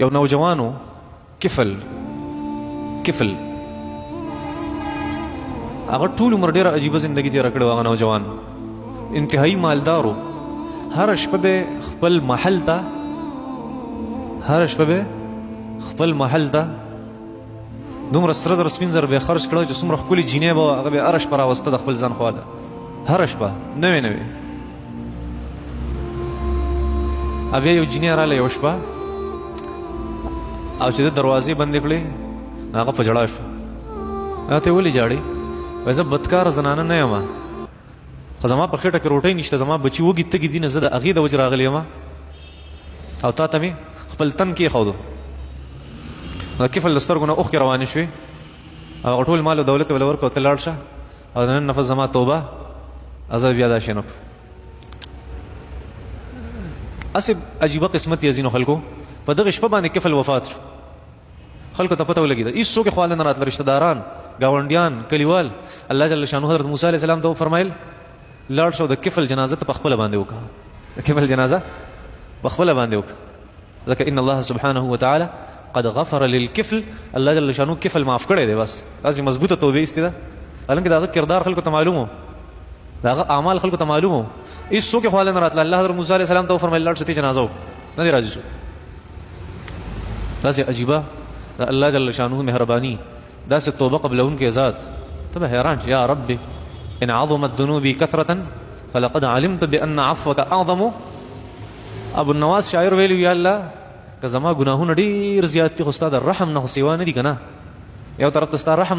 یو نوجوانو کفل هغه ټول عمر ډیره عجیبه زندگی تیر کړو. هغه نوجوان انتهایی مالدارو. هر شپه به خپل محل ته دومره سره زر سپین زر به خرج کړو چې څومره ښکلې جینۍ به هغه به هره شپه راوسته د خپل ځان خواله. هره شپه نوې بیا یو جینۍ راله یو شپه او چې د دروازې بندې کړې هغه په ژړا شو. هغه ته ولې ژاړې؟ وایي زه بدکاره زنانه نه یم، خو زما په خېټه کې روټۍ نشته، زما بچي وږي تږي دي، نه زه د هغې د وجې راغلی یم او تا ته مې خپل تن کېښودو. د کفل د سترګو نه اوښکې روانې شوې. هغه ټول مال او دولت یې ورله ورکړه او ته لاړ شه او د نن نفس زما توبه زه بیا دا شی نه کړو. هسې عجیبه قسمت یې ځینو خلکو په دغه شپه باندې کفل وفات شو. خلکو ته پته ولګېده، هېڅ څوک یې خواله نه راتله، رشته داران، ګاونډیان، کلیوال. الله جل شانه حضرت موسی علیه السلام ته وفرمیل لاړ شه د کفل جنازه ته په خپله باندې وکړه. د کفل جنازه په خپله باندې وکړه، ځکه ان الله سبحانه وتعالی قد غفر للکفل. الله جل شانه کفل معاف کړی دی. بس داسې مضبوطه توبې ایستې ده. حالانکې د هغه کردار خلکو ته معلوم و، د هغه اعمال خلکو ته معلوم و. هېڅ څوک یې خواله نه راتله. الله حضرت موسی علیه السلام ته وفرمیل لاړ شه ته جنازه وکړه، نه دی راضي شو. داسې عجیبه د الله جل شانه مهرباني، داسې توبه قبلونکې ذات. ته به حیران شې یا رب ان عظمت ذنوبي کثرة فلقد علمت بان عفوك اعظم. ابو النواس شاعر ویلو یا الله که زما ګناهونه ډېر زیات دي خو ستا د رحم نه خو سوا نه دي که نه. یو طرف ته ستا رحم